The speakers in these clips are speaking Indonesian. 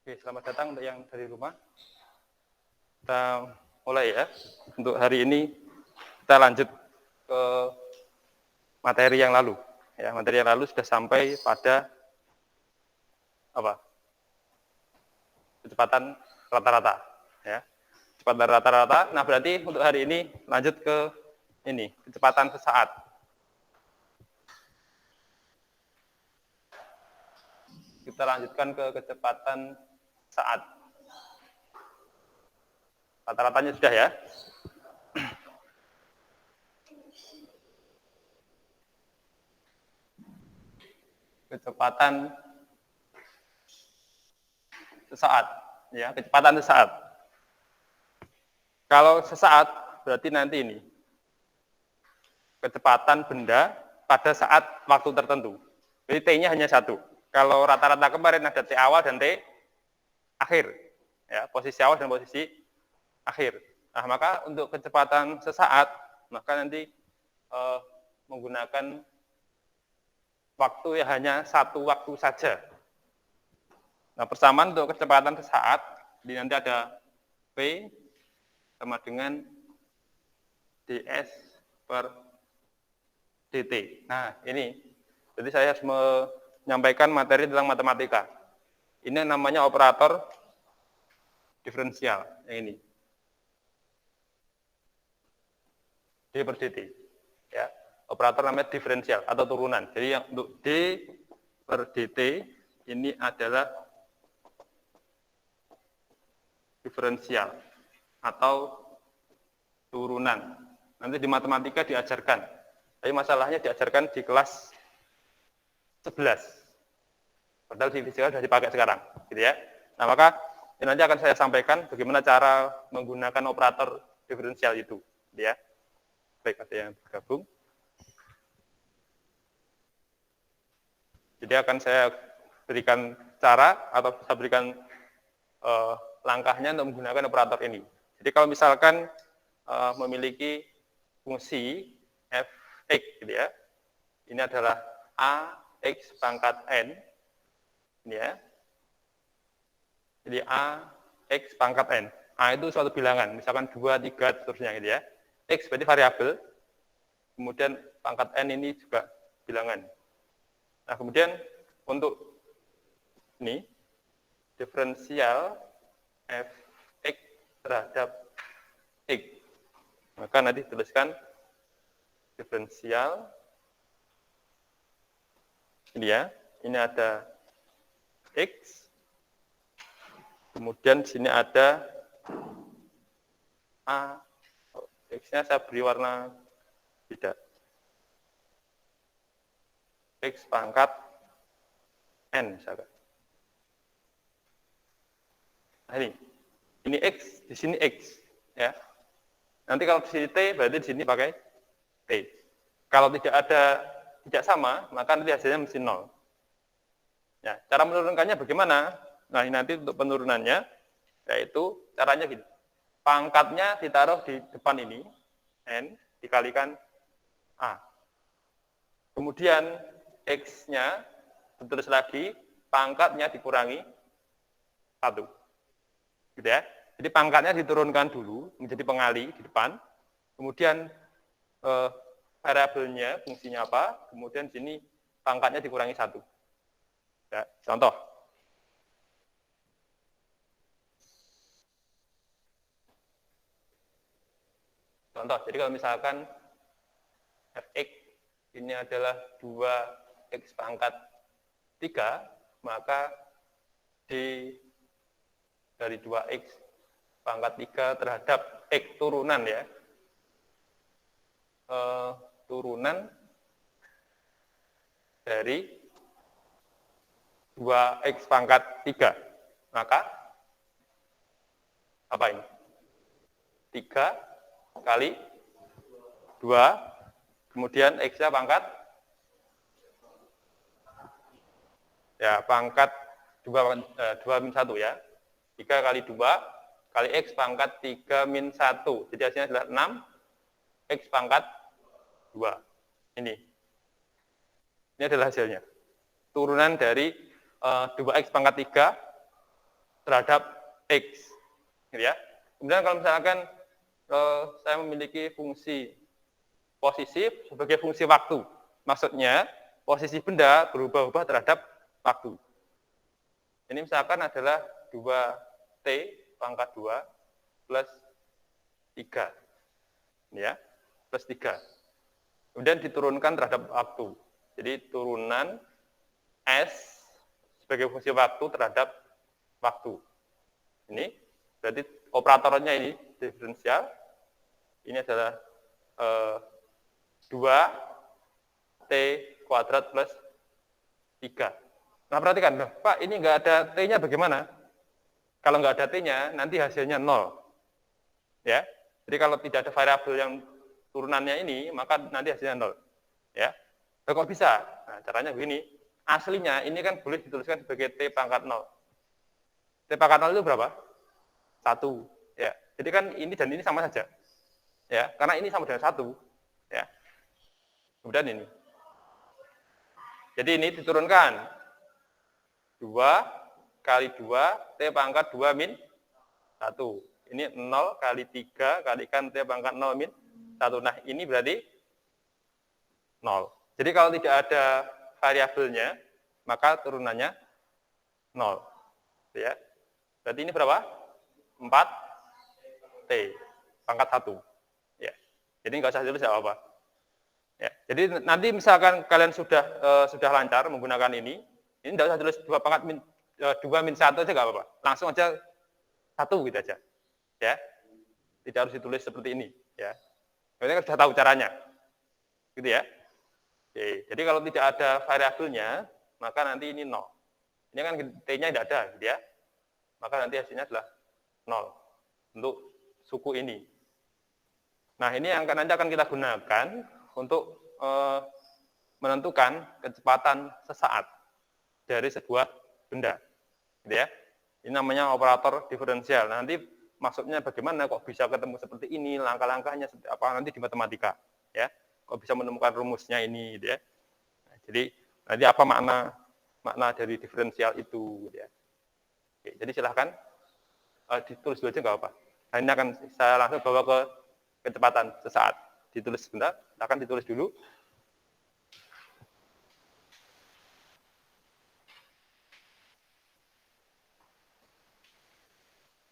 Oke, selamat datang untuk yang dari rumah. Kita mulai ya. Untuk hari ini kita lanjut ke materi yang lalu. Ya, materi yang lalu sudah sampai pada apa? Kecepatan rata-rata. Ya, kecepatan rata-rata. Nah, berarti untuk hari ini lanjut ke ini, kecepatan sesaat. Kita lanjutkan ke kecepatan saat. Rata-ratanya sudah ya. Kecepatan sesaat, ya, kecepatan sesaat. Kalau sesaat berarti nanti ini kecepatan benda pada saat waktu tertentu. Jadi T-nya hanya satu. Kalau rata-rata kemarin ada T awal dan T akhir, ya, posisi awal dan posisi akhir. Nah, maka untuk kecepatan sesaat, maka nanti menggunakan waktu yang hanya satu waktu saja. Nah, persamaan untuk kecepatan sesaat, di nanti ada P sama dengan ds per dt. Nah, ini. Jadi saya harus menyampaikan materi tentang matematika. Ini namanya operator diferensial, yang ini. D per dt. Ya, operator namanya diferensial atau turunan. Jadi yang untuk D per dt ini adalah diferensial atau turunan. Nanti di matematika diajarkan. Tapi masalahnya diajarkan di kelas 11. Padahal di fisika sudah dipakai sekarang, gitu ya. Nah, maka nanti akan saya sampaikan bagaimana cara menggunakan operator diferensial itu, gitu ya. Baik, ada yang bergabung. Jadi akan saya berikan cara atau saya berikan langkahnya untuk menggunakan operator ini. Jadi kalau misalkan memiliki fungsi f(x), gitu ya. Ini adalah a x pangkat n, ini ya. Jadi a x pangkat n. A itu suatu bilangan, misalkan 2, 3, seterusnya gitu ya. X berarti variabel, kemudian pangkat n ini juga bilangan. Nah, kemudian untuk ini diferensial f(x) terhadap x. Maka nanti tuliskan diferensial ini ya. Ini ada x. Kemudian di sini ada a. X-nya saya beri warna beda. X pangkat n misalkan. Nah, ini x, di sini x, ya. Nanti kalau di sini t, berarti di sini pakai t. Kalau tidak sama, maka nanti hasilnya mesti 0. Ya, cara menurunkannya bagaimana? Nah, ini nanti untuk penurunannya, yaitu caranya gini. Pangkatnya ditaruh di depan ini, n, dikalikan a. Kemudian x-nya ditulis lagi, pangkatnya dikurangi 1. Gitu ya. Jadi pangkatnya diturunkan dulu menjadi pengali di depan. Kemudian variabelnya fungsinya apa? Kemudian sini pangkatnya dikurangi 1. Ya, contoh. Contoh, jadi kalau misalkan fx ini adalah 2x pangkat 3, maka dari 2x pangkat 3 terhadap x turunan ya. Turunan dari 2x pangkat 3. Maka apa ini? 3 kali 2, kemudian x-nya pangkat ya, pangkat 2 min 1 ya. 3 kali 2 kali x pangkat 3 min 1. Jadi hasilnya adalah 6 x pangkat 2. Ini adalah hasilnya. Turunan dari 2x pangkat 3 terhadap X. Gitu ya. Kemudian kalau misalkan saya memiliki fungsi posisi sebagai fungsi waktu. Maksudnya, posisi benda berubah-ubah terhadap waktu. Ini misalkan adalah 2T pangkat 2 plus 3. Ya, plus 3. Kemudian diturunkan terhadap waktu. Jadi turunan S sebagai fungsi waktu terhadap waktu. Ini berarti operatornya ini diferensial. Ini adalah 2T kuadrat plus 3. Nah, perhatikan, Pak, ini nggak ada T-nya bagaimana? Kalau nggak ada T-nya, nanti hasilnya 0. Ya, jadi kalau tidak ada variabel yang turunannya ini, maka nanti hasilnya 0. Ya, kok bisa? Nah, caranya begini. Aslinya ini kan boleh dituliskan sebagai T pangkat 0. T pangkat 0 itu berapa? 1. Ya, jadi kan ini dan ini sama saja. Ya, karena ini sama dengan 1. Ya. Kemudian ini. Jadi ini diturunkan. 2 kali 2, T pangkat 2 min 1. Ini 0 kali 3 kalikan T pangkat 0 min 1. Nah, ini berarti 0. Jadi kalau tidak ada variabelnya, maka turunannya 0. Ya. Berarti ini berapa? 4T pangkat 1. Ya. Jadi nggak usah tulis apa-apa. Ya. Jadi nanti misalkan kalian sudah lancar menggunakan ini tidak usah tulis 2 pangkat min 2 min 1 aja nggak apa-apa. Langsung aja 1 gitu aja. Ya. Tidak harus ditulis seperti ini, ya. Kalian kan sudah tahu caranya. Gitu ya. Oke. Jadi kalau tidak ada variabelnya, maka nanti ini 0. Ini kan T-nya tidak ada, gitu ya. Maka nanti hasilnya adalah 0 untuk suku ini. Nah, ini yang nanti akan kita gunakan untuk menentukan kecepatan sesaat dari sebuah benda. Gitu ya. Ini namanya operator diferensial. Nah, nanti maksudnya bagaimana kok bisa ketemu seperti ini, langkah-langkahnya seperti apa nanti di matematika, ya. Kok bisa menemukan rumusnya ini, gitu ya. Nah, jadi nanti apa makna dari diferensial itu, gitu ya. Oke, jadi silahkan ditulis dulu aja nggak apa. Nah, ini akan saya langsung bawa ke kecepatan sesaat. Ditulis sebentar, akan ditulis dulu.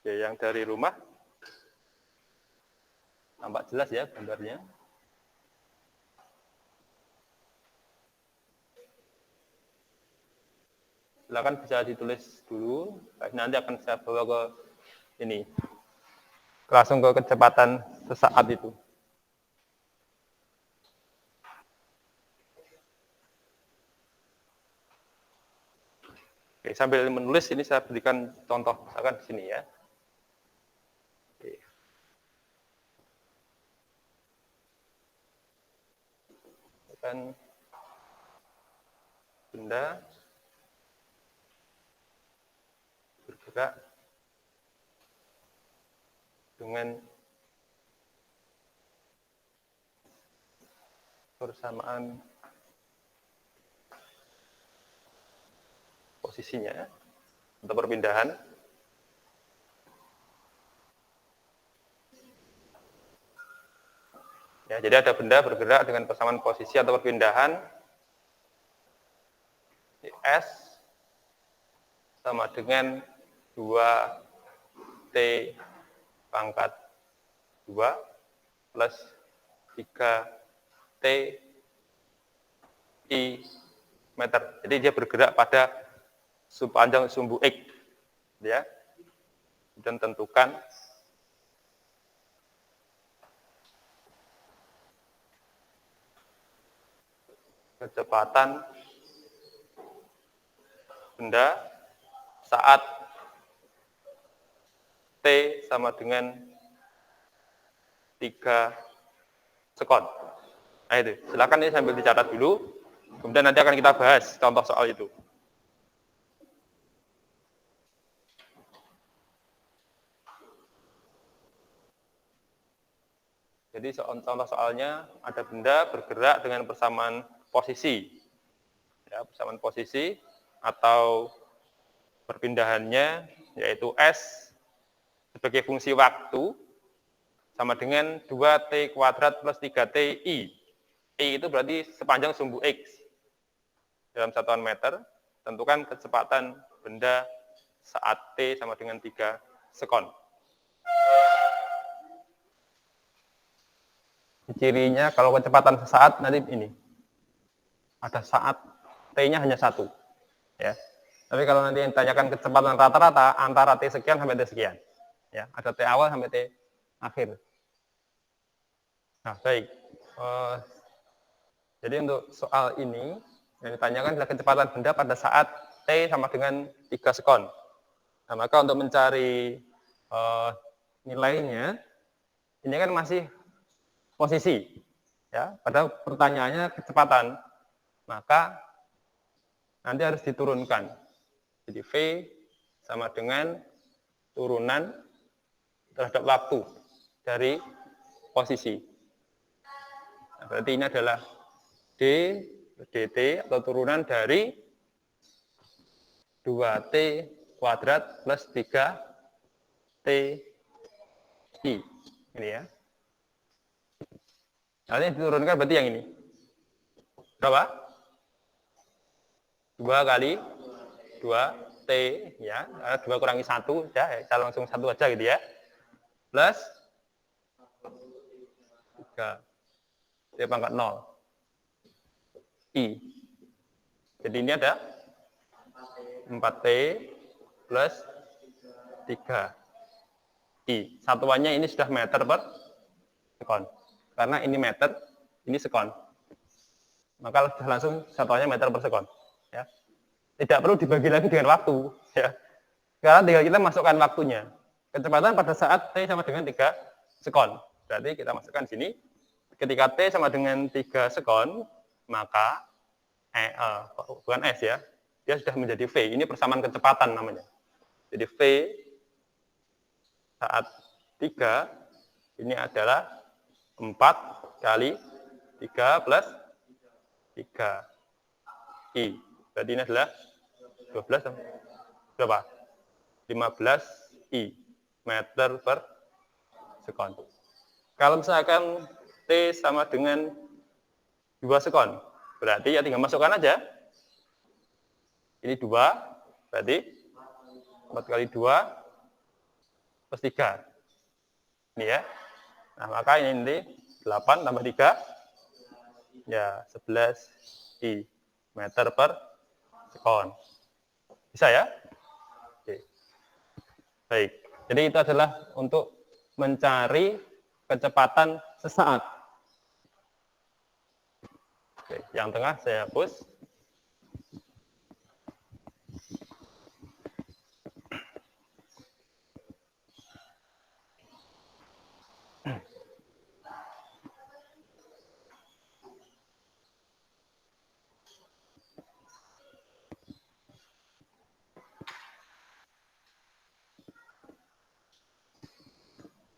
Oke, yang dari rumah tampak jelas ya gambarnya. Silakan bisa ditulis dulu. Nanti akan saya bawa ke ini. Langsung ke kecepatan sesaat itu. Oke, sambil menulis ini saya berikan contoh misalkan di sini ya. Oke. Misalkan benda bergerak dengan persamaan posisinya atau perpindahan. Ya, jadi ada benda bergerak dengan persamaan posisi atau perpindahan S sama dengan 2T pangkat 2 plus 3T I meter. Jadi dia bergerak pada panjang sumbu X. Ya. Dan tentukan kecepatan benda saat T sama dengan 3 sekon. Nah itu, silakan ini sambil dicatat dulu, kemudian nanti akan kita bahas contoh soal itu. Jadi contoh soalnya ada benda bergerak dengan persamaan posisi. Ya, persamaan posisi atau perpindahannya yaitu S sebagai fungsi waktu sama dengan 2T kuadrat plus 3TI. I itu berarti sepanjang sumbu X dalam satuan meter. Tentukan kecepatan benda saat T sama dengan 3 sekon. Cirinya kalau kecepatan sesaat nanti ini. Ada saat T-nya hanya 1. Ya. Tapi kalau nanti yang ditanyakan kecepatan rata-rata antara T sekian sampai T sekian. Ya, ada T awal sampai T akhir. Nah, baik. Jadi untuk soal ini yang ditanyakan adalah kecepatan benda pada saat T sama dengan 3 sekon. Nah, maka untuk mencari nilainya, ini kan masih posisi. Ya, pada pertanyaannya kecepatan. Maka nanti harus diturunkan. Jadi V sama dengan turunan terhadap waktu dari posisi. Nah, berarti ini adalah D dt atau turunan dari 2T kuadrat plus 3TI. Ini ya. Nanti diturunkan berarti yang ini. Berapa? 2 kali 2T ya. 2 kurangi 1 ya, kita langsung 1 aja gitu ya. Plus 3 T pangkat 0 I. Jadi ini ada 4T plus 3 I. Satuannya ini sudah meter per sekon. Karena ini meter, ini sekon. Maka sudah langsung satuannya meter per sekon. Ya. Tidak perlu dibagi lagi dengan waktu. Ya. Sekarang tinggal kita masukkan waktunya. Kecepatan pada saat T sama dengan 3 sekon. Berarti kita masukkan sini. Ketika T sama dengan 3 sekon, maka bukan S ya, dia sudah menjadi V. Ini persamaan kecepatan namanya. Jadi V saat 3 ini adalah 4 kali 3 plus 3 I. Berarti ini adalah 12 berapa? 15 I meter per sekon. Kalau misalkan T sama dengan 2 sekon, berarti ya tinggal masukkan aja. Ini 2, berarti 4 kali 2 plus 3. Ini ya. Nah, maka ini nanti 8 tambah 3, ya 11 I meter per sekon. Bisa ya? Oke. Baik. Jadi itu adalah untuk mencari kecepatan sesaat. Oke, yang tengah saya hapus.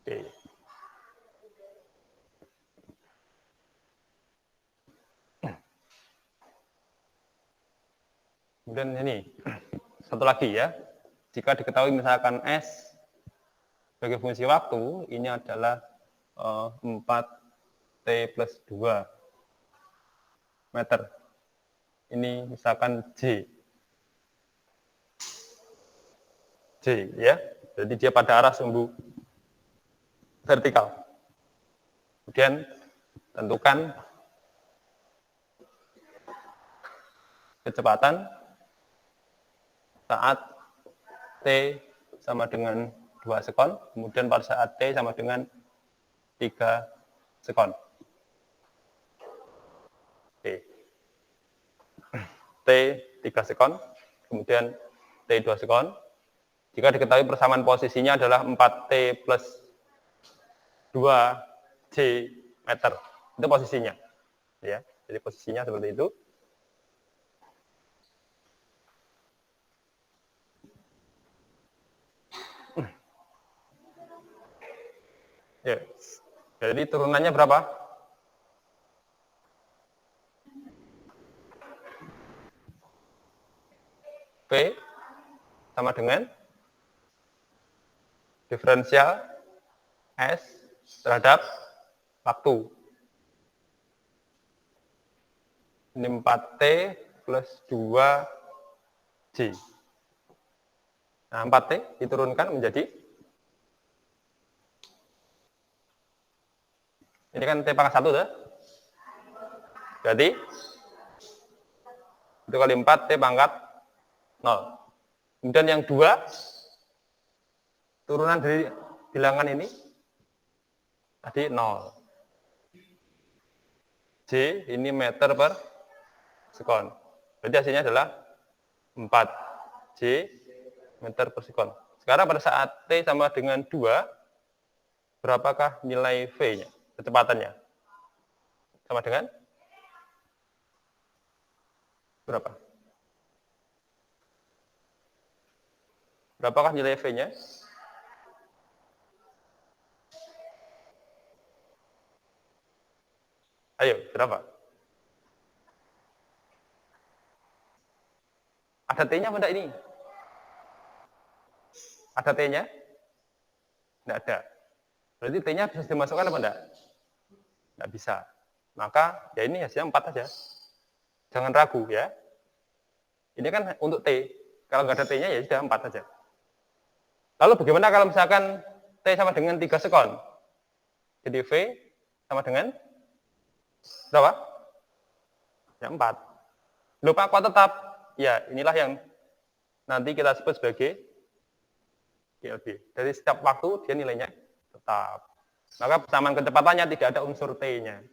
Oke. Kemudian ini, satu lagi ya. Jika diketahui misalkan S sebagai fungsi waktu, ini adalah 4T plus 2 meter. Ini misalkan J ya. Jadi dia pada arah sumbu vertikal. Kemudian tentukan kecepatan saat T sama dengan 2 sekon, kemudian pada saat T sama dengan 3 sekon. Oke. T 3 sekon, kemudian T 2 sekon. Jika diketahui persamaan posisinya adalah 4T plus 2J meter. Itu posisinya. Ya, jadi posisinya seperti itu. Ya, jadi turunannya berapa? V sama dengan diferensial S terhadap waktu. Ini 4T plus 2J. Nah, 4T diturunkan menjadi, ini kan T pangkat 1 tuh. Berarti itu kali 4 T pangkat 0. Kemudian yang 2, turunan dari bilangan ini tadi 0. J ini meter per sekon. Berarti hasilnya adalah 4 J meter per sekon. Sekarang pada saat T sama dengan 2, berapakah nilai V-nya, kecepatannya? Sama dengan berapa? Berapakah nilai V-nya? Ayo, berapa? Ada T-nya apa enggak ini? Ada T-nya? Enggak ada. Berarti T-nya bisa dimasukkan apa enggak? Enggak bisa. Maka ya ini hasilnya 4 saja. Jangan ragu ya. Ini kan untuk T. Kalau nggak ada T-nya ya sudah 4 saja. Lalu bagaimana kalau misalkan T sama dengan 3 sekon? Jadi V sama dengan berapa? Ya 4. Lupa kok tetap? Ya inilah yang nanti kita sebut sebagai GLB. Dari setiap waktu dia nilainya tetap. Maka persamaan kecepatannya tidak ada unsur T-nya.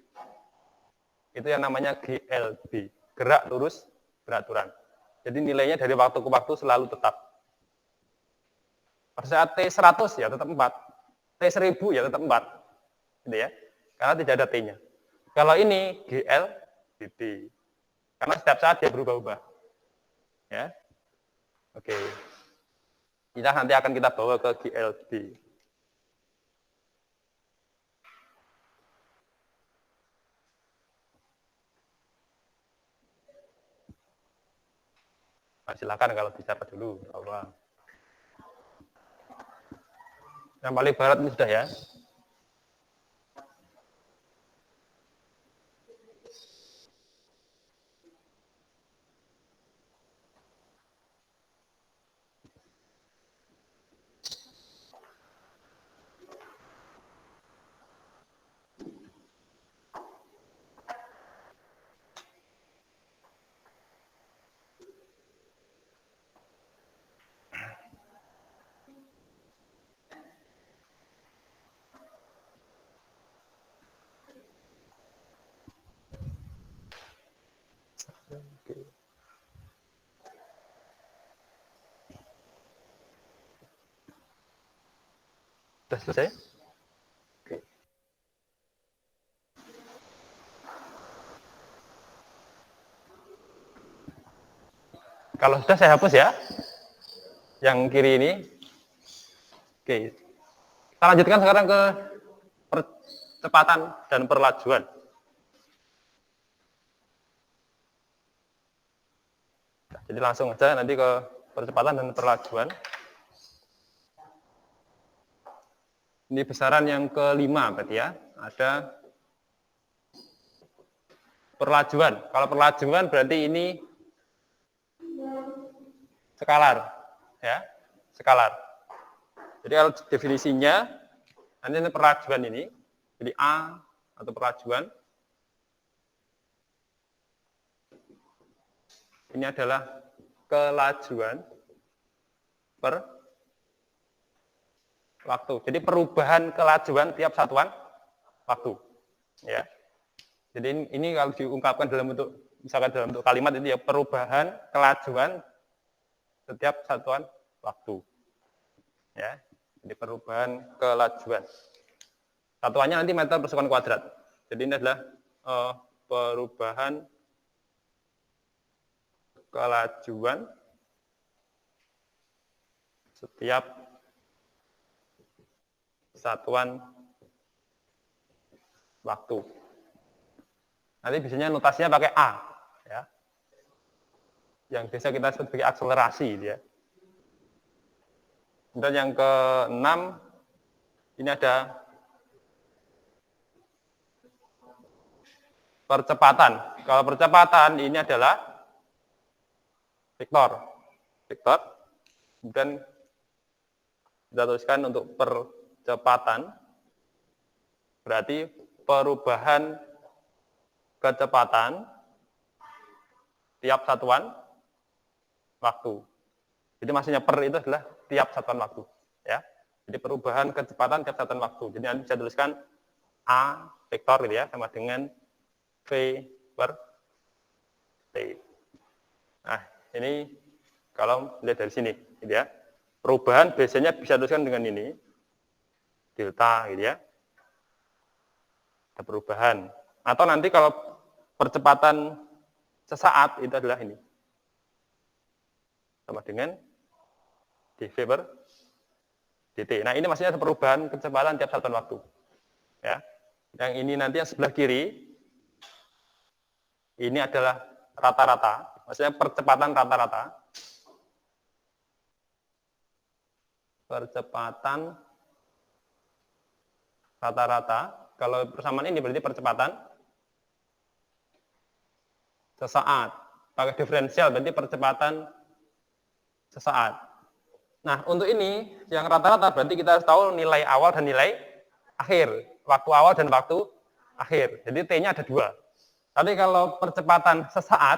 Itu yang namanya GLB. Gerak lurus beraturan. Jadi nilainya dari waktu ke waktu selalu tetap. Pada saat T100 ya tetap 4. T1000 ya tetap 4. Gitu ya. Karena tidak ada T-nya. Kalau ini GLBB. Karena setiap saat dia berubah-ubah. Ya. Oke. Ini nanti akan kita bawa ke GLB. Nah, silakan kalau bicara dulu. Allah. Yang paling barat ini sudah ya. Sudah selesai? Oke. Kalau sudah saya hapus ya. Yang kiri ini. Oke. Kita lanjutkan sekarang ke percepatan dan perlajuan. Jadi langsung aja nanti ke percepatan dan perlajuan. Ini besaran yang kelima berarti ya. Ada perlajuan. Kalau perlajuan berarti ini skalar. Ya, skalar. Jadi kalau definisinya, nanti perlajuan ini, jadi A atau perlajuan, ini adalah kelajuan per waktu. Jadi perubahan kelajuan tiap satuan waktu. Ya. Jadi ini kalau diungkapkan dalam bentuk, misalkan dalam bentuk kalimat ini ya perubahan kelajuan setiap satuan waktu. Ya. Jadi perubahan kelajuan. Satuannya nanti meter per sekon kuadrat. Jadi ini adalah perubahan kelajuan setiap satuan waktu. Nanti biasanya notasinya pakai A, ya. Yang biasa kita sebut sebagai akselerasi, ya. Dan yang ke-6, ini ada percepatan. Kalau percepatan ini adalah vektor. Vektor. Kemudian kita tuliskan untuk percepatan, berarti perubahan kecepatan tiap satuan waktu. Jadi maksudnya per itu adalah tiap satuan waktu. Ya. Jadi perubahan kecepatan tiap satuan waktu. Jadi nanti bisa tuliskan A vektor gitu ya, sama dengan V per T. Nah, ini kalau lihat dari sini, gitu ya. Perubahan biasanya bisa tuliskan dengan ini, delta, gitu ya. Ada perubahan. Atau nanti kalau percepatan sesaat itu adalah ini. Sama dengan dv per dt. Nah, ini maksudnya perubahan kecepatan tiap satuan waktu. Ya. Yang ini nanti yang sebelah kiri, ini adalah rata-rata, maksudnya percepatan rata-rata. Percepatan rata-rata, kalau persamaan ini berarti percepatan sesaat. Pakai diferensial berarti percepatan sesaat. Nah, untuk ini, yang rata-rata berarti kita harus tahu nilai awal dan nilai akhir. Waktu awal dan waktu akhir. Jadi T-nya ada 2. Tapi kalau percepatan sesaat,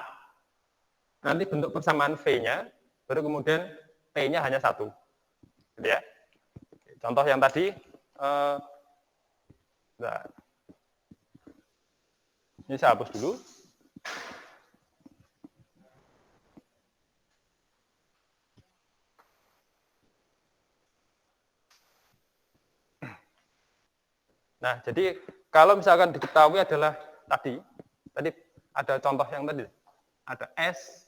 nanti bentuk persamaan V-nya, baru kemudian T-nya hanya 1. Gitu ya. Contoh yang tadi, ini saya hapus dulu. Nah, jadi kalau misalkan diketahui adalah tadi ada contoh yang tadi, ada S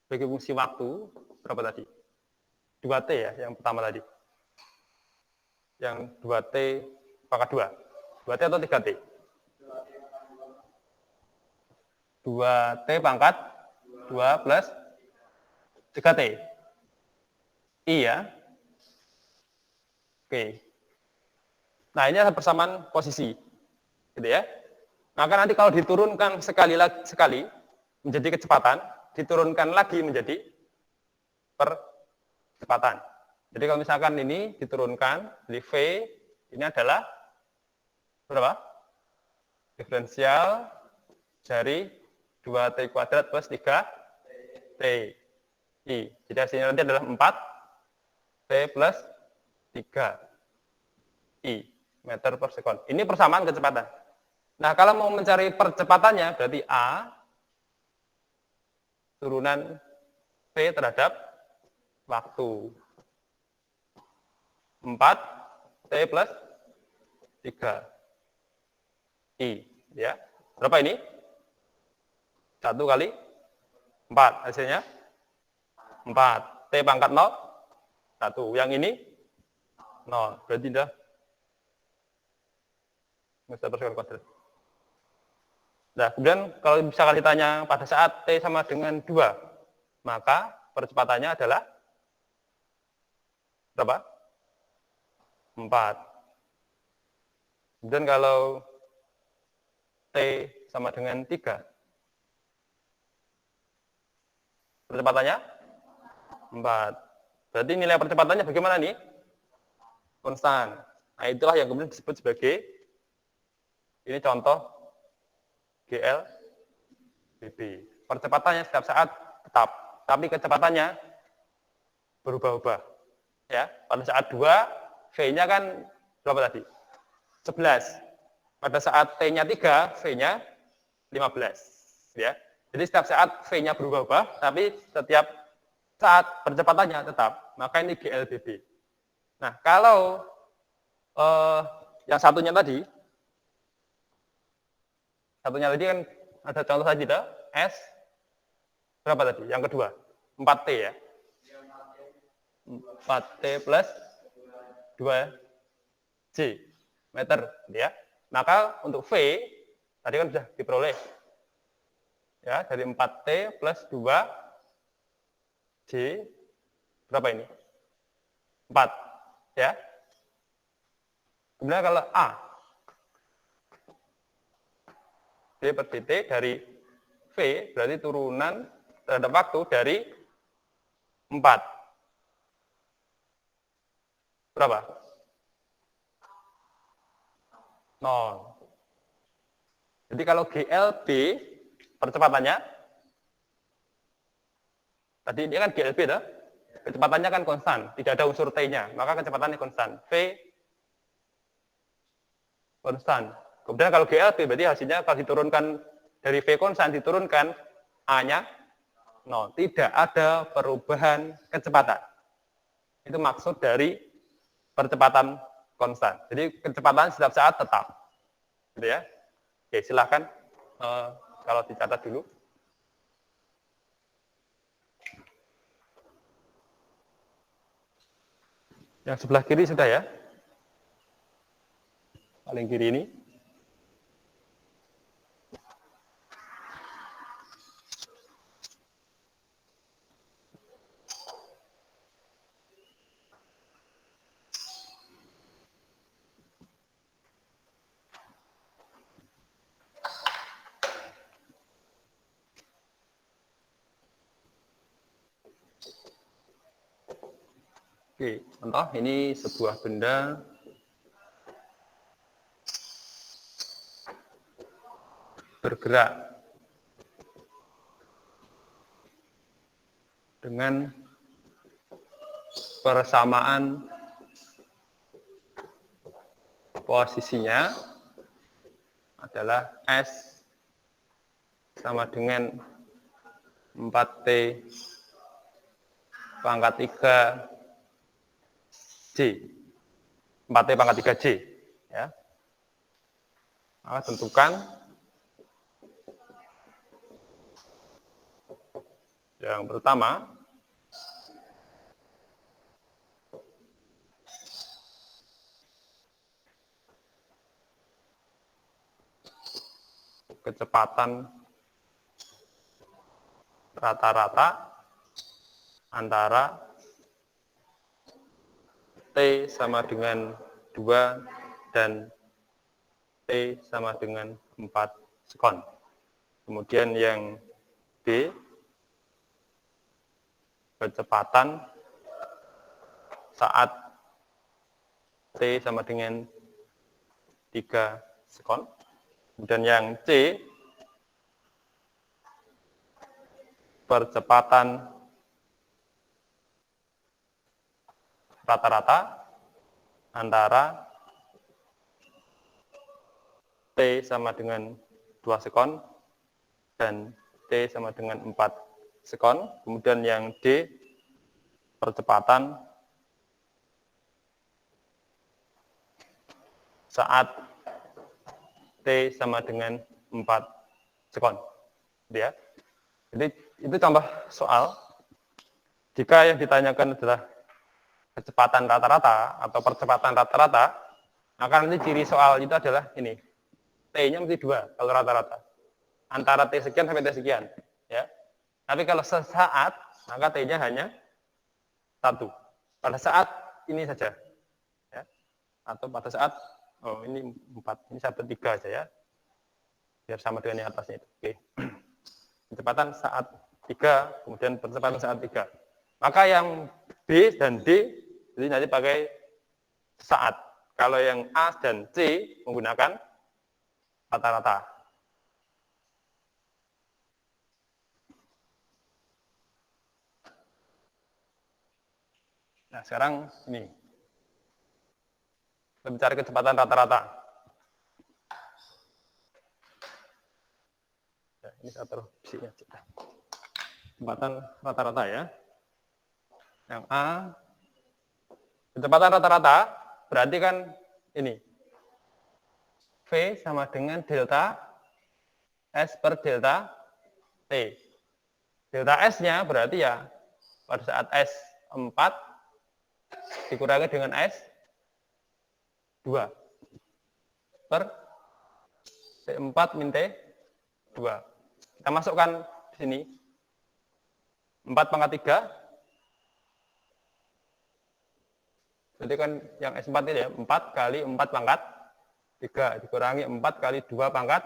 sebagai fungsi waktu, berapa tadi? 2T ya, yang pertama tadi. Yang 2T pangkat 2. 2T atau 3T? 2T pangkat 2 plus 3T. I ya. Oke. Nah, ini adalah persamaan posisi. Gitu ya. Maka nanti kalau diturunkan sekali menjadi kecepatan, diturunkan lagi menjadi percepatan. Jadi kalau misalkan ini diturunkan, jadi V ini adalah berapa? Diferensial dari 2T kuadrat plus 3T. I. Jadi hasilnya nanti adalah 4T plus 3I meter per sekon. Ini persamaan kecepatan. Nah, kalau mau mencari percepatannya, berarti A turunan V terhadap waktu. 4T plus 3I. Ya. Berapa ini? 1 kali 4. Hasilnya 4. T pangkat 0, 1. Yang ini 0. Berarti dah meter per sekon kuadrat. Nah, kemudian kalau misalkan ditanya pada saat T sama dengan 2, maka percepatannya adalah berapa? 4. Kemudian kalau T sama dengan 3, percepatannya 4. Berarti nilai percepatannya bagaimana nih? Konstan. Nah, itulah yang kemudian disebut sebagai, ini contoh GL BB. Percepatannya setiap saat tetap, tapi kecepatannya berubah-ubah. Ya, pada saat 2, V-nya kan berapa tadi? 11. Pada saat T-nya 3, V-nya 15. Ya. Jadi setiap saat V-nya berubah-ubah, tapi setiap saat percepatannya tetap. Maka ini GLBB. Nah, kalau yang satunya tadi kan ada contoh tadi, S berapa tadi? Yang kedua, 4T ya. 4T plus 2J meter, ya. Maka untuk V tadi kan sudah diperoleh. Ya, dari 4T plus 2J berapa ini? 4. Ya. Kemudian kalau A, D per dt dari V berarti turunan terhadap waktu dari 4. Berapa? 0. Jadi kalau GLB percepatannya, tadi ini kan GLB dah, kecepatannya kan konstan, tidak ada unsur T-nya, maka kecepatannya konstan. V konstan. Kemudian kalau GLB berarti hasilnya kalau diturunkan dari V konstan diturunkan A-nya 0. Tidak ada perubahan kecepatan. Itu maksud dari percepatan konstan. Jadi kecepatan setiap saat tetap. Gitu ya. Oke, silahkan kalau dicatat dulu. Yang sebelah kiri sudah ya. Paling kiri ini. Oke, contoh ini sebuah benda bergerak dengan persamaan posisinya adalah S sama dengan 4T pangkat 3 J. 4T pangkat 3 J. Ya. Maka tentukan yang pertama kecepatan rata-rata antara T sama dengan 2 dan T sama dengan 4 sekon. Kemudian yang B, kecepatan saat T sama dengan 3 sekon. Kemudian yang C, percepatan rata-rata antara T sama dengan 2 sekon dan T sama dengan 4 sekon. Kemudian yang D, percepatan saat T sama dengan 4 sekon. Ya. Jadi itu contoh soal. Jika yang ditanyakan adalah kecepatan rata-rata atau percepatan rata-rata, maka nanti ciri soal itu adalah ini. T-nya mesti 2 kalau rata-rata. Antara T sekian sampai T sekian. Ya. Tapi kalau sesaat, maka T-nya hanya 1. Pada saat ini saja. Ya. Atau pada saat, oh ini 4, ini sampai 3 aja ya. Biar sama dengan yang atasnya itu. Oke. Kecepatan saat 3, kemudian percepatan saat 3. Maka yang B dan D, jadi nanti pakai saat. Kalau yang A dan C menggunakan rata-rata. Nah, sekarang ini. Kita bicara kecepatan rata-rata. Ya, ini saya taruh bisinya. Kecepatan rata-rata ya. Yang A, kecepatan rata-rata berarti kan ini. V sama dengan delta S per delta T. Delta S-nya berarti ya pada saat S 4 dikurangi dengan S 2 per T4 min T2. Kita masukkan di sini 4 pangkat 3 Jadi kan yang S4 itu ya, 4 kali 4 pangkat 3 dikurangi 4 kali 2 pangkat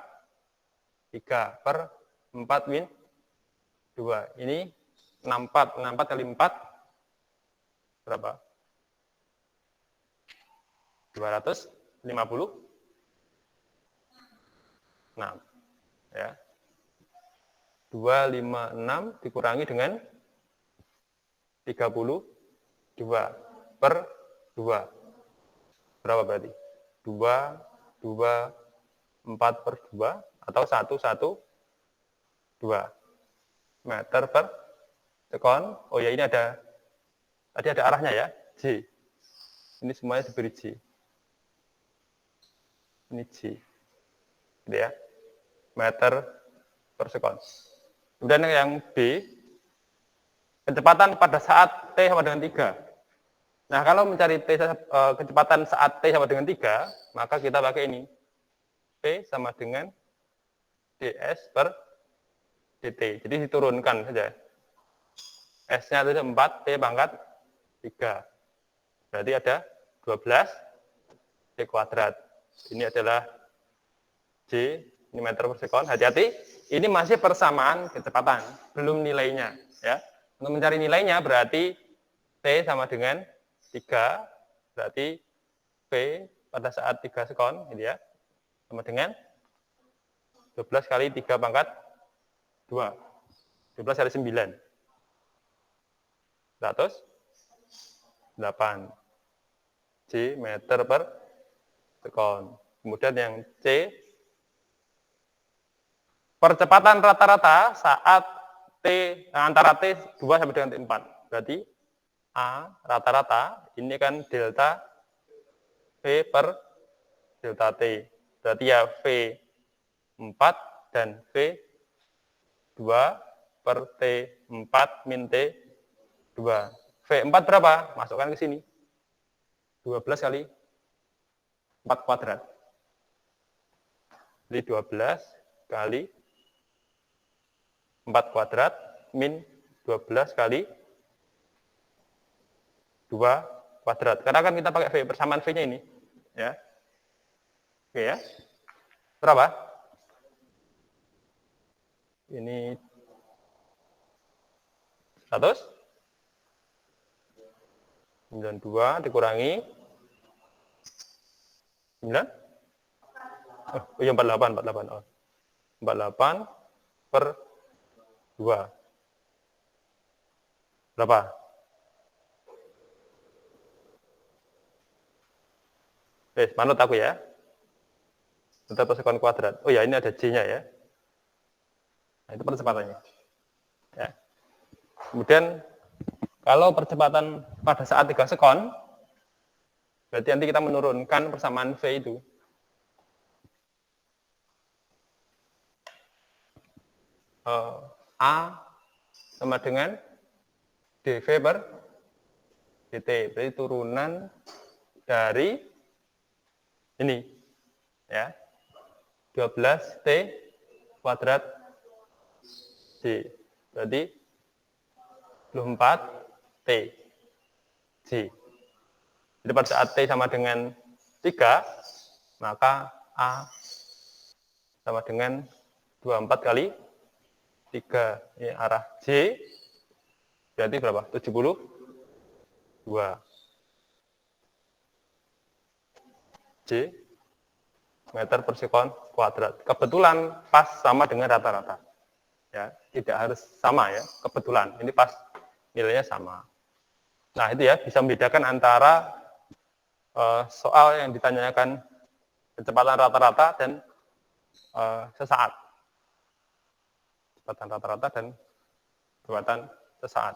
3 per 4 min 2. Ini 64. 64 kali 4 berapa? 256. Ya. 256 dikurangi dengan 32 per 2. Berapa berarti? 2, 2, 4 per 2 atau 1, 1, 2 meter per sekon. Oh ya, ini tadi ada arahnya ya, J. Ini semuanya diberi J. Ini J. Gitu ya. Meter per sekon. Kemudian yang B, kecepatan pada saat T sama dengan 3. Nah, kalau mencari kecepatan saat T sama dengan 3, maka kita pakai ini. P sama dengan ds per dt. Jadi diturunkan saja. S-nya itu 4, T pangkat 3. Berarti ada 12 T kuadrat. Ini adalah J, ini meter per sekon. Hati-hati, ini masih persamaan kecepatan, belum nilainya. Ya. Untuk mencari nilainya berarti T sama dengan 3, berarti P pada saat 3 sekon, gitu ya, sama dengan 12 kali 3 pangkat 2. 12 kali 9. 108 J meter per sekon. Kemudian yang C, percepatan rata-rata saat T antara T 2 sampai dengan T4. Berarti A rata-rata ini kan delta V per delta T. Berarti ya V4 dan V2 per T4 min T2. V4 berapa? Masukkan ke sini. 12 kali 4 kuadrat. Jadi 12 kali 4 kuadrat min 12 kali 2 kuadrat. Karena kan kita pakai V, persamaan V-nya ini. Ya. Oke ya. Berapa? Ini 100. 92 dikurangi 9. Oh iya 48. Oh. 48 per 2. Berapa? Manut aku ya. Meter per sekon kuadrat. Oh ya, ini ada J-nya ya. Nah, itu percepatannya. Ya. Kemudian, kalau percepatan pada saat 3 sekon, berarti nanti kita menurunkan persamaan V itu. A sama dengan dV per dt. Berarti turunan dari ini. Ya. 12T kuadrat J. Berarti 24T J. Jadi pada saat T sama dengan 3, maka A sama dengan 24 kali 3. Ini arah J. Berarti berapa? 72. J meter per sekon kuadrat. Kebetulan pas sama dengan rata-rata. Ya, tidak harus sama ya, kebetulan. Ini pas nilainya sama. Nah, itu ya bisa membedakan antara soal yang ditanyakan kecepatan rata-rata dan sesaat. Kecepatan rata-rata dan kecepatan sesaat.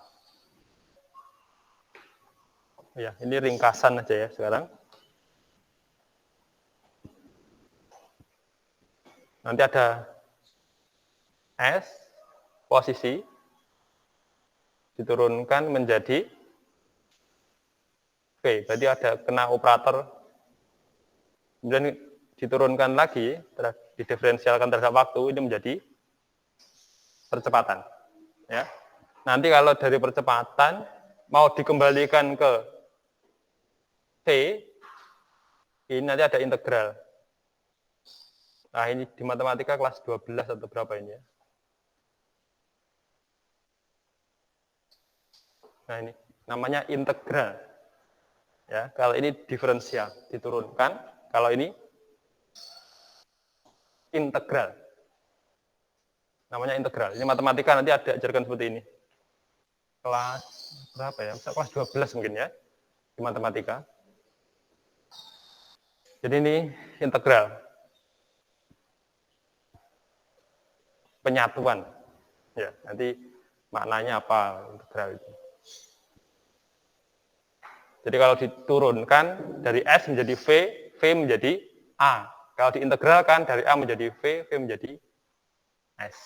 Ya, ini ringkasan aja ya sekarang. Nanti ada S, posisi, diturunkan menjadi V. Berarti ada kena operator, kemudian diturunkan lagi, didiferensialkan terhadap waktu, ini menjadi percepatan. Ya. Nanti kalau dari percepatan, mau dikembalikan ke V, ini nanti ada integral. Nah, ini di matematika kelas 12 atau berapa ini ya. Nah, ini namanya integral. Ya, kalau ini diferensial, diturunkan. Kalau ini integral. Namanya integral. Ini matematika nanti ada ajarkan seperti ini. Kelas berapa ya? Kelas 12 mungkin ya, di matematika. Jadi ini integral. Penyatuan. Ya, nanti maknanya apa integral itu. Jadi kalau diturunkan dari S menjadi V, V menjadi A. Kalau diintegralkan dari A menjadi V, V menjadi S.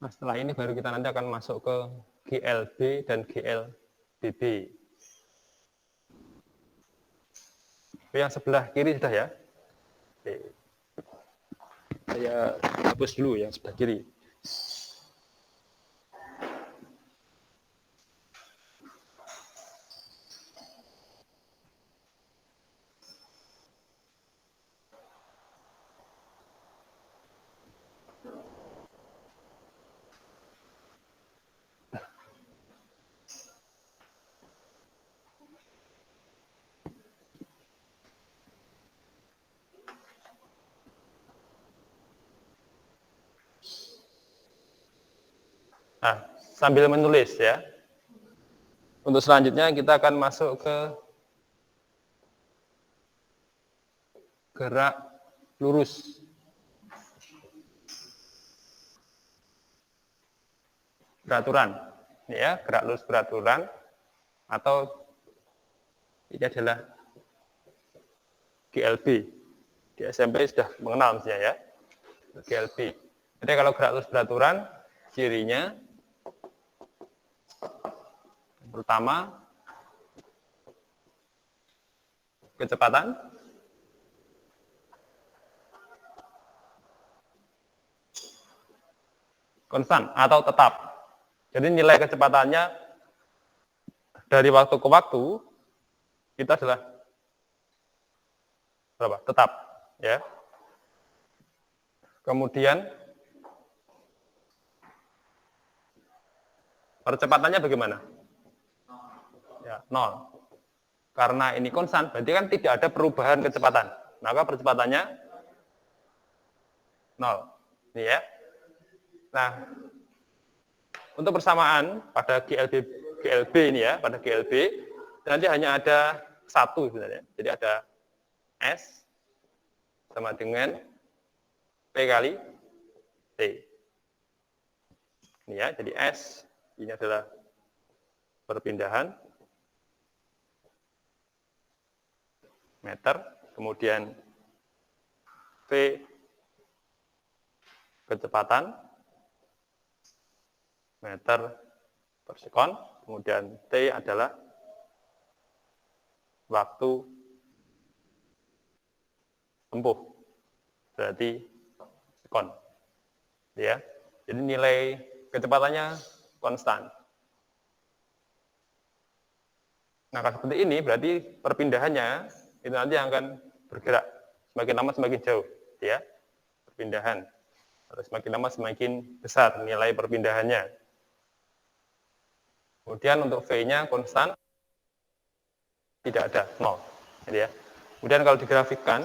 Nah, setelah ini baru kita nanti akan masuk ke GLB dan GLBB. Yang sebelah kiri sudah ya. Oke. Saya hapus dulu yang sebelah kiri. Nah, sambil menulis ya. Untuk selanjutnya kita akan masuk ke gerak lurus. Beraturan. Ini ya, gerak lurus beraturan atau ini adalah GLB. Di SMP sudah mengenal misalnya ya. GLB. Jadi kalau gerak lurus beraturan, cirinya pertama kecepatan, konstan atau tetap. Jadi nilai kecepatannya dari waktu ke waktu itu adalah berapa? Tetap, ya. Kemudian percepatannya bagaimana? Ya, 0. Karena ini konstan, berarti kan tidak ada perubahan kecepatan. Maka percepatannya 0. Ini ya. Nah, untuk persamaan pada GLB ini ya, pada GLB nanti hanya ada satu sebenarnya. Jadi ada S sama dengan P kali T. Ini ya, jadi S ini adalah perpindahan meter, kemudian V kecepatan meter per sekon, kemudian T adalah waktu tempuh, berarti sekon. Ya, jadi nilai kecepatannya konstan. Nah, kalau seperti ini berarti perpindahannya itu nanti akan bergerak semakin lama semakin jauh, ya. Perpindahan. Terus semakin lama semakin besar nilai perpindahannya. Kemudian untuk V-nya konstan, tidak ada, 0. Jadi ya. Kemudian kalau digrafikkan,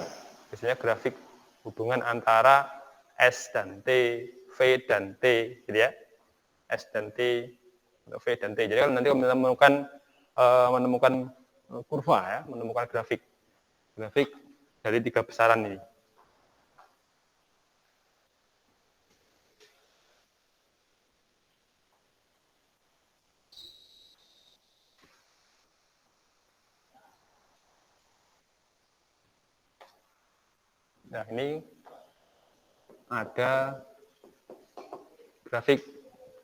biasanya grafik hubungan antara S dan T, V dan T, gitu ya. S dan T, V dan T. Jadi kalau nanti menemukan kurva ya, menemukan grafik dari tiga besaran ini. Nah, ini ada grafik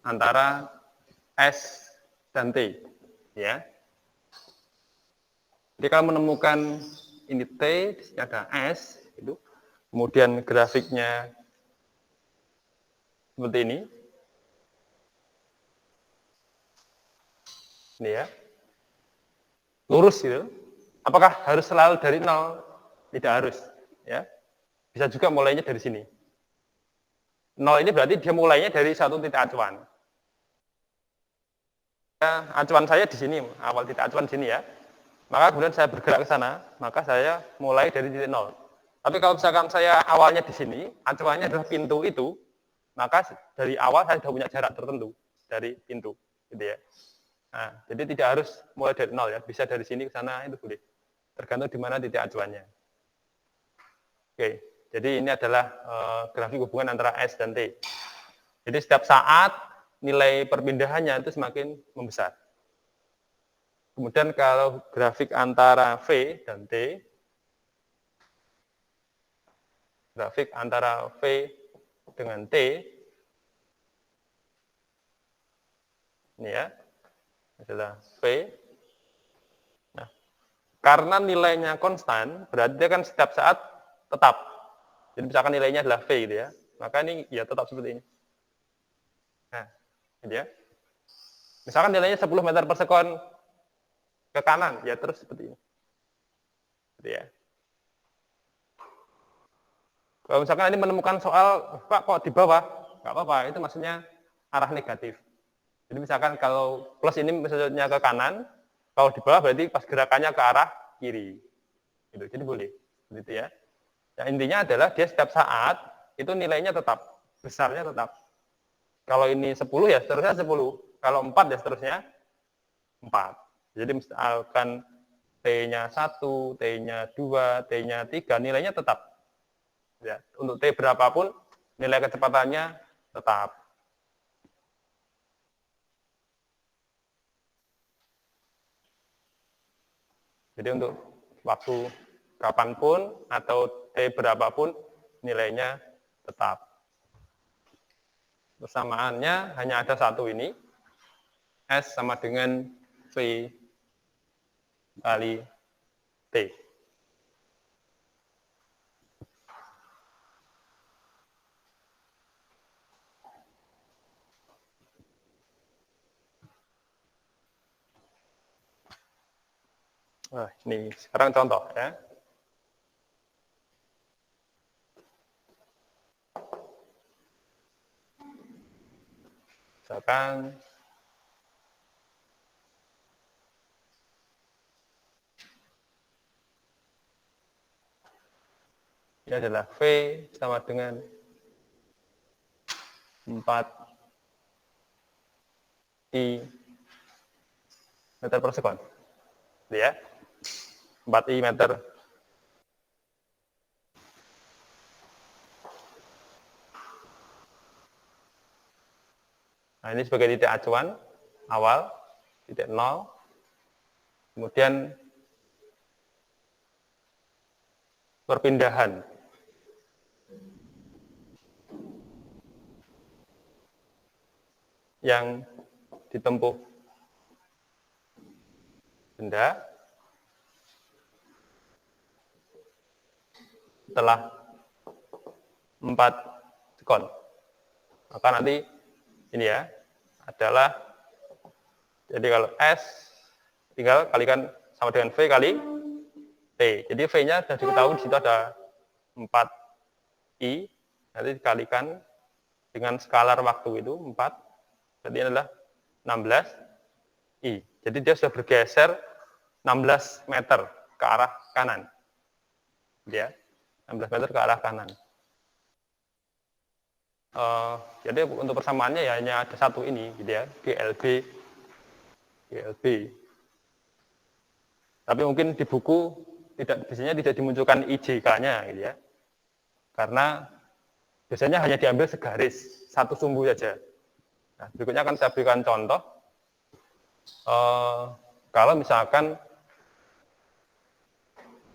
antara S dan T, ya. Jadi kalau menemukan ini T, di sini ada S, itu, kemudian grafiknya seperti ini ya. lurus gitu. Apakah harus selalu dari 0? Tidak harus, ya. Bisa juga mulainya dari sini. 0 ini berarti dia mulainya dari satu titik acuan. Ya, acuan saya di sini, awal titik acuan di sini ya. Maka kemudian saya bergerak ke sana, maka saya mulai dari titik 0. Tapi kalau misalkan saya awalnya di sini, acuannya adalah pintu itu, maka dari awal saya sudah punya jarak tertentu dari pintu, gitu ya. Nah, jadi tidak harus mulai dari 0 ya, bisa dari sini ke sana itu boleh. Tergantung di mana titik acuannya. Oke, jadi ini adalah grafik hubungan antara S dan T. Jadi setiap saat nilai perpindahannya itu semakin membesar. Kemudian kalau grafik antara V dan T, grafik antara V dengan T, ini ya, adalah V. Nah, karena nilainya konstan, berarti dia kan setiap saat tetap. Jadi misalkan nilainya adalah V gitu ya, maka ini ya tetap seperti ini. Nah, gitu ya. Misalkan nilainya 10 meter per sekon ke kanan, ya terus seperti ini. Gitu ya. Kalau misalkan ini menemukan soal, Pak kok di bawah? Nggak apa-apa, itu maksudnya arah negatif. Jadi misalkan kalau plus ini maksudnya ke kanan, kalau di bawah berarti pas gerakannya ke arah kiri. Gitu. Jadi boleh. Gitu ya. Yang intinya adalah dia setiap saat itu nilainya tetap, besarnya tetap. Kalau ini 10 ya seterusnya 10. Kalau 4 ya seterusnya 4. Jadi misalkan T-nya 1, T-nya 2, T-nya 3, nilainya tetap. Ya, untuk T berapapun, nilai kecepatannya tetap. Jadi untuk waktu kapanpun atau T berapapun, nilainya tetap. Persamaannya hanya ada satu ini, S sama dengan V kali T. Nah, ini sekarang contoh ya. Misalkan ini adalah V sama dengan 4I meter per sekon. Ya. 4I meter. Nah, ini sebagai titik acuan awal, titik 0. Kemudian perpindahan yang ditempuh benda setelah 4 sekon. Maka nanti ini ya adalah, jadi kalau S tinggal kalikan sama dengan V kali T. Jadi V-nya sudah diketahui di situ ada 4I, nanti dikalikan dengan skalar waktu itu 4, jadi adalah 16I. Jadi dia sudah bergeser 16 meter ke arah kanan. Ya, 16 meter ke arah kanan. Jadi untuk persamaannya ya hanya ada satu ini, gitu ya, GLB. Tapi mungkin di buku biasanya tidak dimunculkan IJK-nya, gitu ya, karena biasanya hanya diambil segaris, satu sumbu saja. Nah, berikutnya akan saya berikan contoh. Kalau misalkan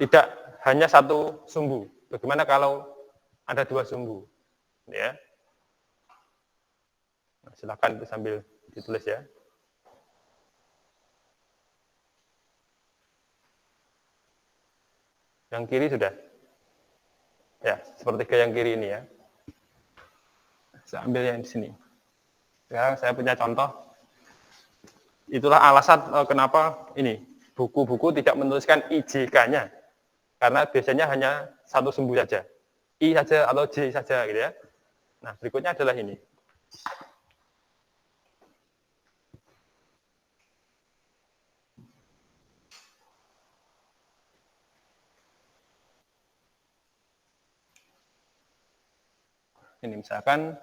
tidak hanya satu sumbu, bagaimana kalau ada dua sumbu? Ya. Nah, silakan itu sambil ditulis ya. Yang kiri sudah. Ya, sepertiga yang kiri ini ya. Saya ambil yang di sini. Sekarang saya punya contoh. Itulah alasan kenapa ini buku-buku tidak menuliskan IJK-nya, karena biasanya hanya satu sumbu saja, I saja atau J saja gitu ya. Nah, berikutnya adalah ini. Ini misalkan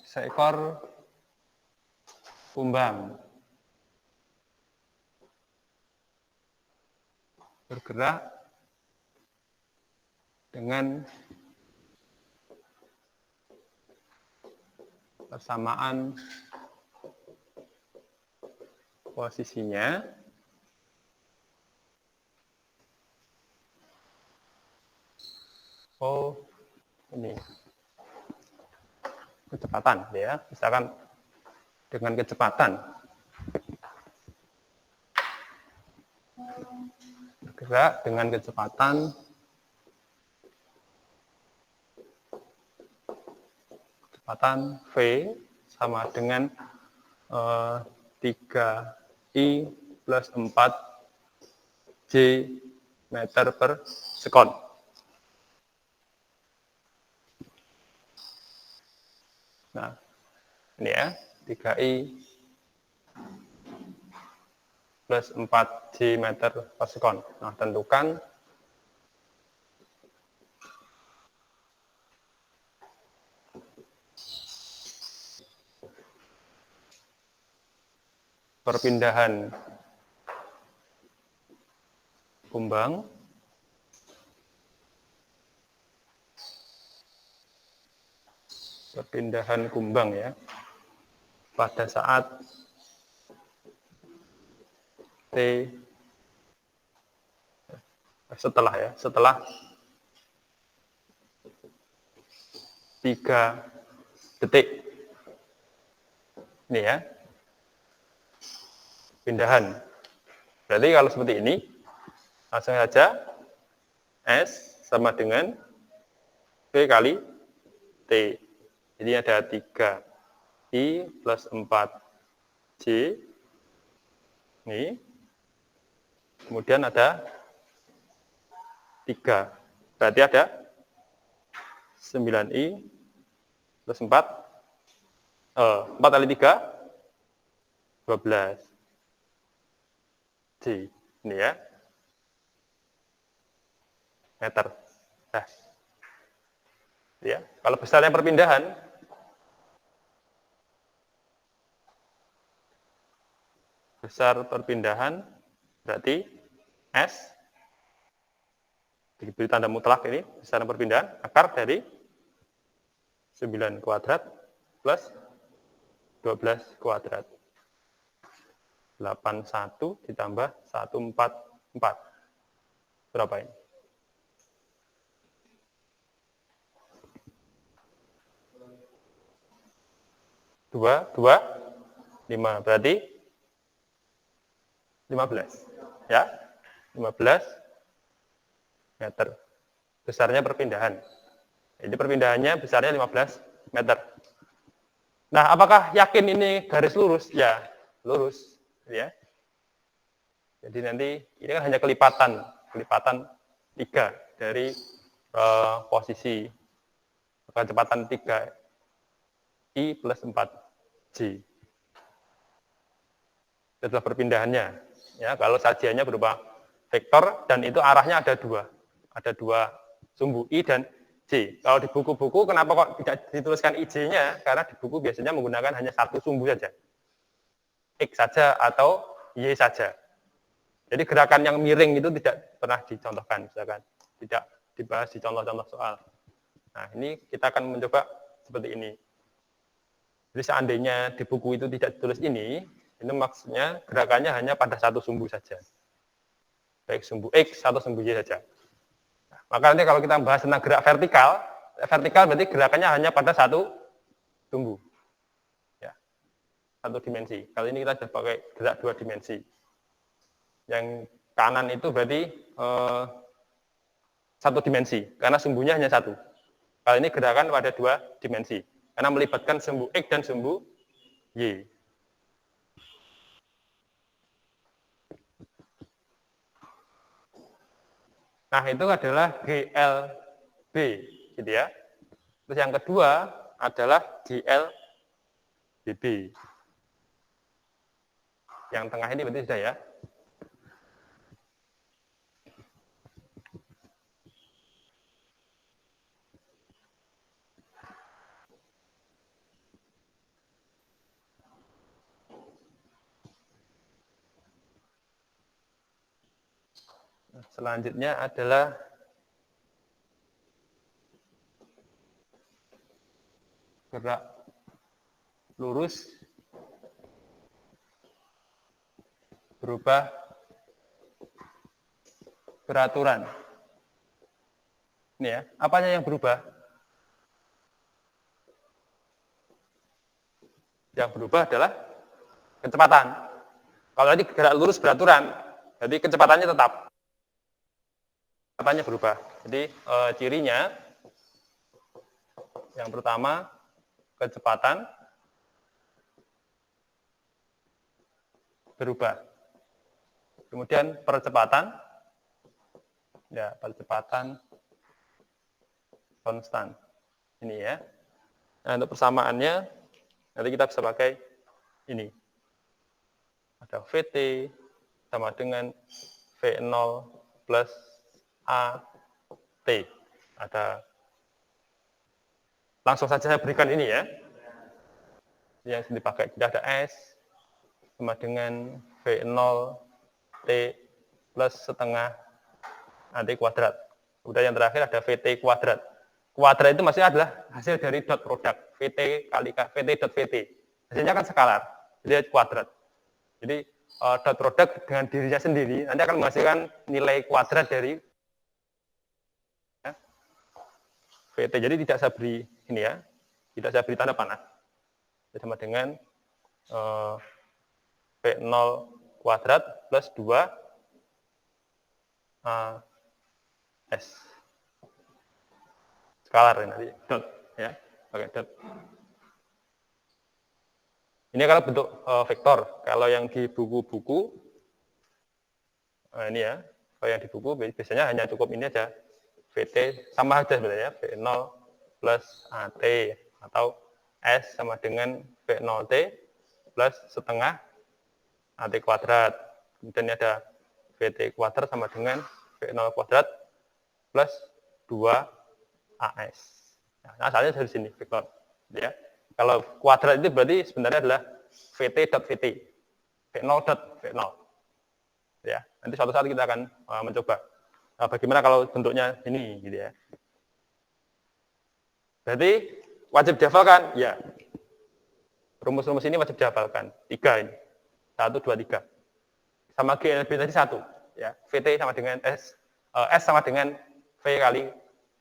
seekor kumbang bergerak dengan persamaan posisinya ini kecepatan ya, misalkan dengan kecepatan bergerak dengan kecepatan V sama dengan 3I plus 4J meter per sekon. Nah, ini ya, 3I plus 4J meter per sekon. Nah, tentukan perpindahan kumbang ya pada saat T setelah 3 detik. Ini ya, pindahan. Berarti kalau seperti ini, langsung saja S sama dengan V kali T. Jadi ada 3I plus 4J. Ini. Kemudian ada 3. Berarti ada 9I plus 4. 4 kali 3, 12. J. Ini ya. Meter. Nah. Ya, kalau besarnya perpindahan, berarti S diberi tanda mutlak ini, besar perpindahan, akar dari 9 kuadrat plus 12 kuadrat. 81 ditambah 144. Berapa ini? 5, berarti 15. Ya, 15 meter. Besarnya perpindahan. Jadi perpindahannya besarnya 15 meter. Nah, apakah yakin ini garis lurus? Ya, lurus. Ya. Jadi nanti ini kan hanya kelipatan 3 dari posisi kecepatan 3I plus 4J. Itu adalah perpindahannya. Ya, kalau sajiannya berupa vektor dan itu arahnya ada 2. Ada 2 sumbu I dan J. Kalau di buku-buku kenapa kok tidak dituliskan IJ-nya? Karena di buku biasanya menggunakan hanya satu sumbu saja. X saja atau Y saja. Jadi gerakan yang miring itu tidak pernah dicontohkan, misalkan. Tidak dibahas di contoh-contoh soal. Nah, ini kita akan mencoba seperti ini. Jadi seandainya di buku itu tidak ditulis ini maksudnya gerakannya hanya pada satu sumbu saja. Baik sumbu X atau sumbu Y saja. Nah, maka nanti kalau kita bahas tentang gerak vertikal berarti gerakannya hanya pada satu sumbu. Ya, satu dimensi. Kali ini kita sudah pakai gerak 2 dimensi. Yang kanan itu berarti 1 dimensi, karena sumbunya hanya 1. Kali ini gerakan pada 2 dimensi, karena melibatkan sumbu X dan sumbu Y. Nah, itu adalah GLB, gitu ya. Terus yang kedua adalah GLBB. Yang tengah ini berarti sudah ya. Selanjutnya adalah gerak lurus berubah beraturan. Ini ya, apanya yang berubah? Yang berubah adalah kecepatan. Kalau tadi gerak lurus beraturan, jadi kecepatannya tetap. Kecepatannya berubah. Jadi cirinya yang pertama kecepatan berubah. Kemudian percepatan, ya percepatan konstan. Ini ya. Nah, untuk persamaannya nanti kita bisa pakai ini. Ada VT sama dengan V0 plus AT. Ada, langsung saja saya berikan ini ya. Yang dipakai. Tidak ada S sama dengan V0 T plus setengah AT kuadrat. Kemudian yang terakhir ada VT kuadrat. Kuadrat itu maksudnya adalah hasil dari dot product. VT kali VT dot VT. Hasilnya kan skalar. Jadi kuadrat. Jadi dot product dengan dirinya sendiri nanti akan menghasilkan nilai kuadrat dari ya, VT. Jadi tidak saya beri ini ya. Tidak saya beri tanda panah. Sama dengan V0 kuadrat plus 2 S. Skalar nanti, dot. Ya, pakai dot. Ini kalau bentuk vektor. Kalau yang di buku-buku, ini ya, kalau yang di buku biasanya hanya cukup ini aja. VT sama aja sebenarnya, V0 plus AT, atau S sama dengan V0T plus setengah AT kuadrat. Kemudian ada VT kuadrat sama dengan V0 kuadrat plus 2AS. Nah, asalnya dari sini, vektor. Ya. Kalau kuadrat itu berarti sebenarnya adalah VT dot VT. V0 dot V0. Ya, nanti suatu saat kita akan mencoba. Nah, bagaimana kalau bentuknya ini, gitu ya. Berarti wajib dihafalkan? Ya. Rumus-rumus ini wajib dihafalkan. 3 ini. 1, 2, 3. Sama GLB tadi 1. Ya. VT sama dengan S. S sama dengan V kali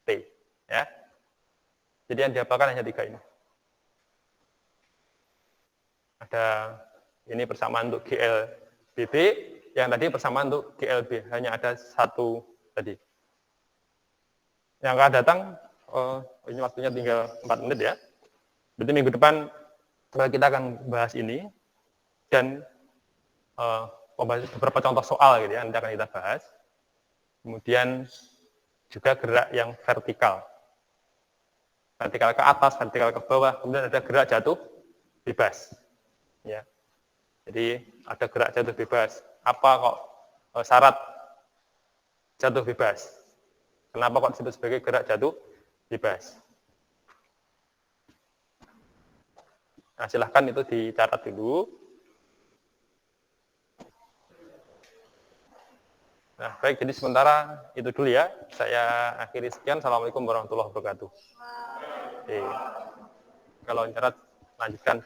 T. Ya. Jadi yang dihafalkan hanya 3 ini. Ada ini persamaan untuk GLBB, yang tadi persamaan untuk GLB. Hanya ada 1 tadi. Yang akan datang, ini waktunya tinggal 4 menit ya. Berarti minggu depan kita akan bahas ini dan beberapa contoh soal gitu ya, nanti akan kita bahas. Kemudian juga gerak yang vertikal. Vertikal ke atas, vertikal ke bawah, kemudian ada gerak jatuh bebas. Ya. Jadi ada gerak jatuh bebas. Apa kok syarat jatuh bebas? Kenapa kok disebut sebagai gerak jatuh bebas? Nah, silahkan itu dicatat dulu. Nah, baik, jadi sementara itu dulu ya. Saya akhiri sekian. Assalamualaikum warahmatullahi wabarakatuh. Kalau catat, lanjutkan.